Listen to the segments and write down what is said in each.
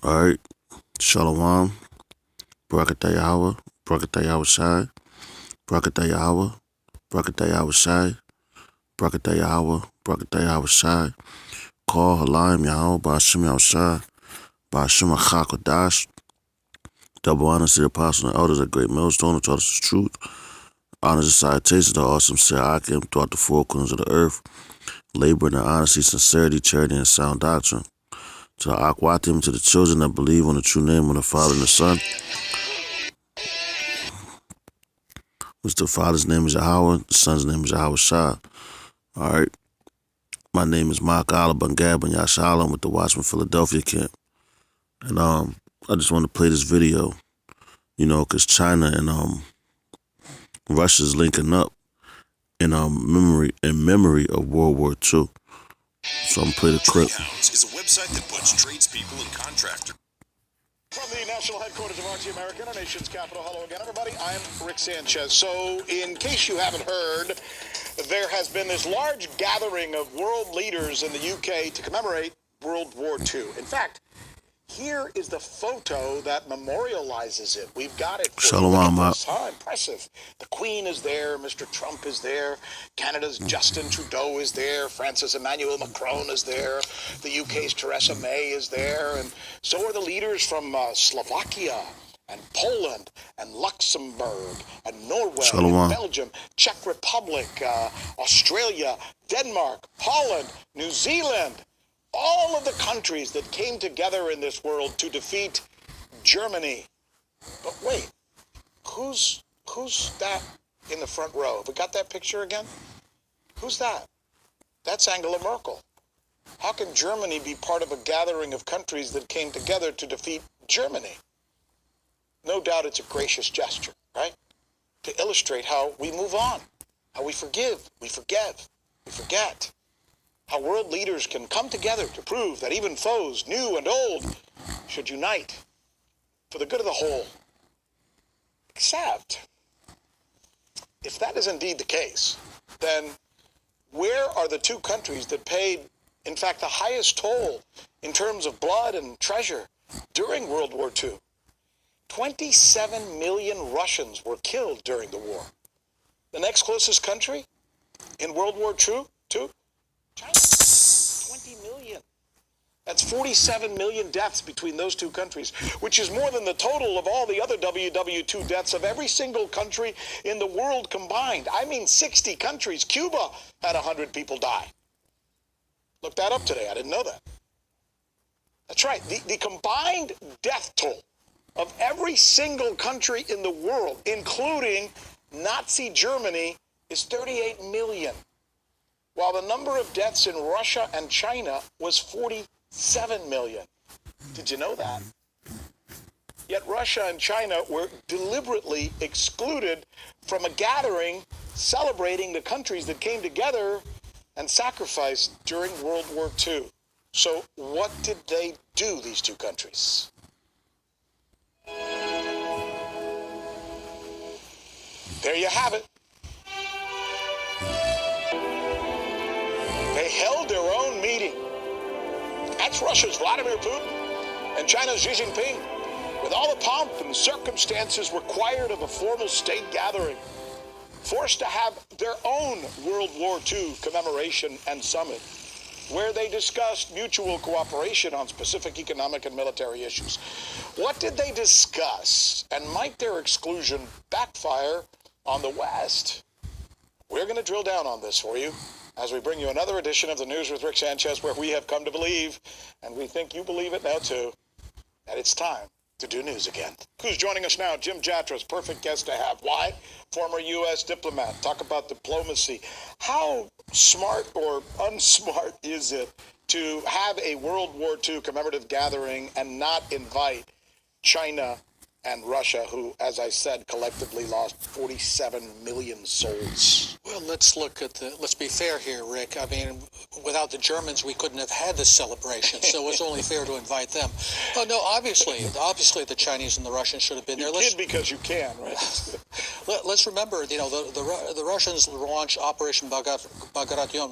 All right. Shalom. Barakatayawa. Barakatayawa Shai. Barakatayawa. Barakatayawa Shai. Barakatayawa. Barakatayawa Shai. Call Halayim Yahweh. Ba'ashim Yahushai. Ba'ashim Achakadash. Double honors to the apostles and elders at Great Millstone who taught us the truth. Honors and salutations to awesome Sirakim throughout the four corners of the earth. Laboring in honesty, sincerity, charity, and sound doctrine. To the Akwatim, to the children that believe on the true name of the Father and the Son, which the Father's name is Yahweh, the Son's name is Yahweh Shah. Alright. My name is Mark Allah Bangab and Yashalom with the Watchman Philadelphia camp. And I just want to play this video, because China and Russia's linking up in memory of World War II. So I'm gonna play the clip. Is a website that puts tradespeople and contractors. From the national headquarters of RT America, our nation's capital. Hello again, everybody. I'm Rick Sanchez. So, in case you haven't heard, there has been this large gathering of world leaders in the UK to commemorate World War II. In fact, here is the photo that memorializes it. We've got it. Shalom, How impressive. The Queen is there. Mr. Trump is there. Canada's Justin Trudeau is there. France's Emmanuel Macron is there. The UK's Theresa May is there. And so are the leaders from Slovakia and Poland and Luxembourg and Norway and Belgium, Czech Republic, Australia, Denmark, Holland, New Zealand. All of the countries that came together in this world to defeat Germany. But wait, who's that in the front row? Have we got that picture again? Who's that? That's Angela Merkel. How can Germany be part of a gathering of countries that came together to defeat Germany? No doubt it's a gracious gesture, right? To illustrate how we move on, how we forgive, we forget. How world leaders can come together to prove that even foes, new and old, should unite for the good of the whole. Except, if that is indeed the case, then where are the two countries that paid, in fact, the highest toll in terms of blood and treasure during World War II? 27 million Russians were killed during the war. The next closest country in World War II? China, 20 million. That's 47 million deaths between those two countries, which is more than the total of all the other WW2 deaths of every single country in the world combined. I mean 60 countries. Cuba had 100 people die. Looked that up today. I didn't know that. That's right. The combined death toll of every single country in the world, including Nazi Germany, is 38 million. While the number of deaths in Russia and China was 47 million. Did you know that? Yet Russia and China were deliberately excluded from a gathering celebrating the countries that came together and sacrificed during World War II. So what did they do, these two countries? There you have it. They held their own meeting. That's Russia's Vladimir Putin and China's Xi Jinping, with all the pomp and circumstances required of a formal state gathering, forced to have their own World War II commemoration and summit, where they discussed mutual cooperation on specific economic and military issues. What did they discuss, and might their exclusion backfire on the West? We're going to drill down on this for you as we bring you another edition of the News with Rick Sanchez, where we have come to believe, and we think you believe it now too, that it's time to do news again. Who's joining us now? Jim Jatras, perfect guest to have. Why? Former U.S. diplomat. Talk about diplomacy. How smart or unsmart is it to have a World War II commemorative gathering and not invite China and Russia, who, as I said, collectively lost 47 million souls. Well, let's be fair here, Rick. I mean, without the Germans, we couldn't have had this celebration, so it's only fair to invite them. Oh, no, obviously, the Chinese and the Russians should have been there. You kid because you can, right? Let's remember, the Russians launched Operation Bagration,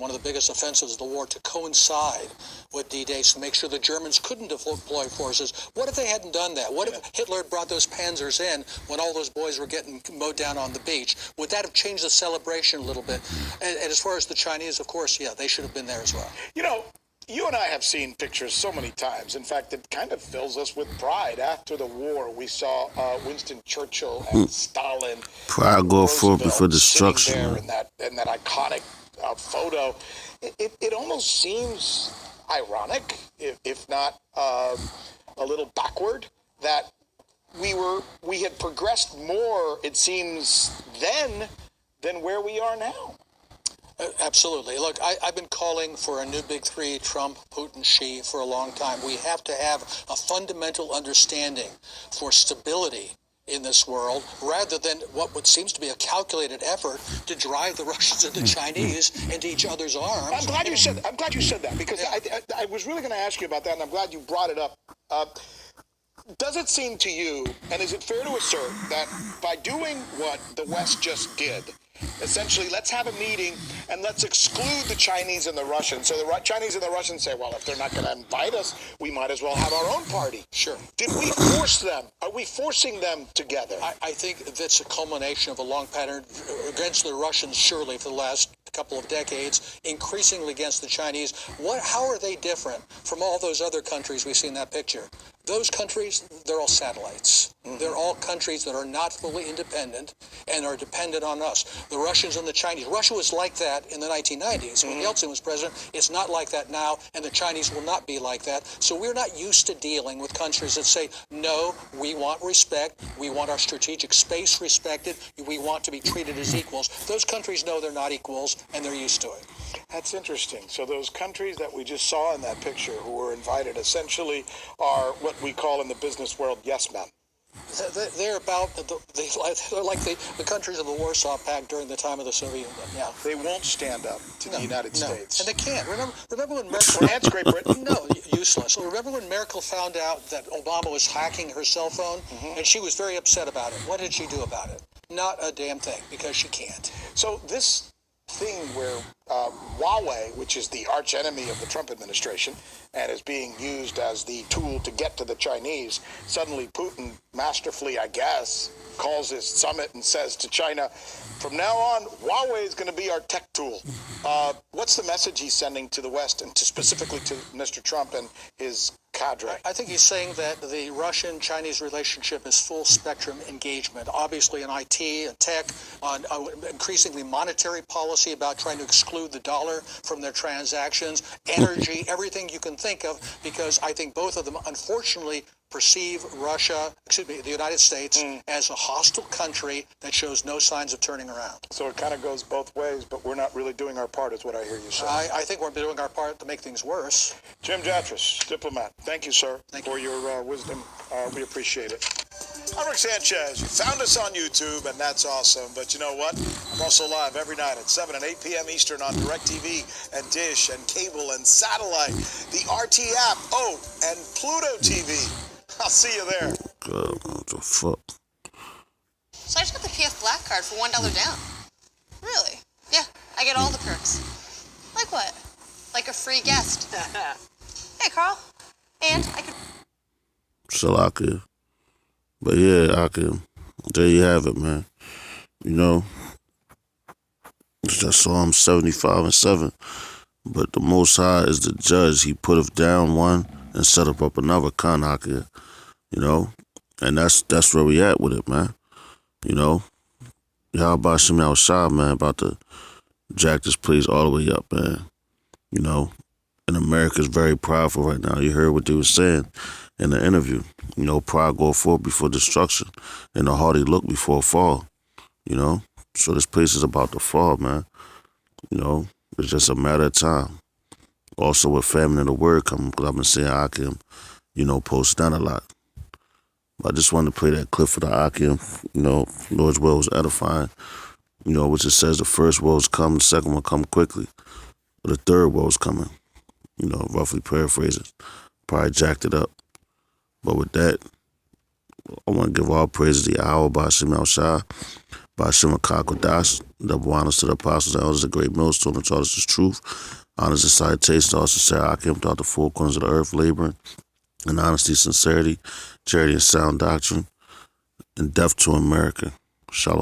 one of the biggest offensives of the war, to coincide with D-Day to make sure the Germans couldn't deploy forces. What if they hadn't done that? What if Hitler had brought those panzers in when all those boys were getting mowed down on the beach? Would that have changed the celebration a little bit? And as far as the Chinese, of course, yeah, they should have been there as well. You and I have seen pictures so many times. In fact, it kind of fills us with pride. After the war, we saw Winston Churchill and Stalin. Pride go forth before destruction. There in that iconic photo. It almost seems ironic, if not a little backward, that we had progressed more, it seems, then than where we are now. Absolutely. Look, I've been calling for a new big three, Trump, Putin, Xi, for a long time. We have to have a fundamental understanding for stability in this world, rather than what seems to be a calculated effort to drive the Russians and the Chinese into each other's arms. I'm glad you said that, because I was really going to ask you about that, and I'm glad you brought it up. Does it seem to you, and is it fair to assert, that by doing what the West just did, essentially, let's have a meeting and let's exclude the Chinese and the Russians. So the Chinese and the Russians say, well, if they're not going to invite us, we might as well have our own party. Sure. Did we force them? Are we forcing them together? I think that's a culmination of a long pattern against the Russians, surely, for the last couple of decades, increasingly against the Chinese. How are they different from all those other countries we see in that picture? Those countries, they're all satellites. Mm-hmm. They're all countries that are not fully independent and are dependent on us. The Russians and the Chinese. Russia was like that in the 1990s when Yeltsin was president. It's not like that now, and the Chinese will not be like that. So we're not used to dealing with countries that say, no, we want respect, we want our strategic space respected, we want to be treated as equals. Those countries know they're not equals, and they're used to it. That's interesting. So those countries that we just saw in that picture who were invited essentially are what we call in the business world yes men. They're like the countries of the Warsaw Pact during the time of the Soviet Union. Yeah, they won't stand up to the United States, and they can't. Remember when Merkel? France, Great Britain? No, useless. Remember when Merkel found out that Obama was hacking her cell phone, and she was very upset about it. What did she do about it? Not a damn thing, because she can't. So this thing where Huawei, which is the arch enemy of the Trump administration and is being used as the tool to get to the Chinese, suddenly Putin masterfully, I guess, calls his summit and says to China, from now on, Huawei is going to be our tech tool. What's the message he's sending to the West and specifically to Mr. Trump and his cadre? I think he's saying that the Russian-Chinese relationship is full spectrum engagement, obviously in IT and tech, on increasingly monetary policy about trying to exclude the dollar from their transactions, energy, everything you can think of, because I think both of them, unfortunately, perceive the United States, as a hostile country that shows no signs of turning around. So it kind of goes both ways, but we're not really doing our part, is what I hear you say. I think we're doing our part to make things worse. Jim Jatras, diplomat, thank you, sir, for your wisdom. We appreciate it. I'm Rick Sanchez. You found us on YouTube, and that's awesome. But you know what? I'm also live every night at 7 and 8 p.m. Eastern on DirecTV and Dish and cable and satellite, the RT app, and Pluto TV. I'll see you there. God, what the fuck? So I just got the PF Black card for $1 down. Really? Yeah, I get all the perks. Like what? Like a free guest. Hey, Carl. And I could... Salaka. But yeah, there you have it, man. You know, it's just Psalm 75:7. But the Most High is the judge. He put down one and set up another Kanaka. You know, and that's where we at with it, man. You know, how about Shemi Al-Shah, man, about to jack this place all the way up, man. You know, and America's very prideful right now. You heard what they were saying in the interview. You know, pride go forth before destruction, and a haughty look before a fall. You know, so this place is about to fall, man. You know, it's just a matter of time. Also, with famine and the word coming, because I've been seeing Akim, you know, post down a lot. I just wanted to play that clip for the Akim. Lord's will was edifying. Which it says the first woe is coming, the second one come quickly. Or the third woe is coming. Roughly paraphrasing. Probably jacked it up. But with that, I want to give all praises to Yahweh, Ba'ashim Al-Shah, Ba'ashim Al-Kakodash, double honors to the apostles and elders, the great millstone, and taught us the truth. Honors and salutations to all sincere Akim throughout the four corners of the earth, laboring in honesty, sincerity, charity, and sound doctrine, and death to America. Shalom.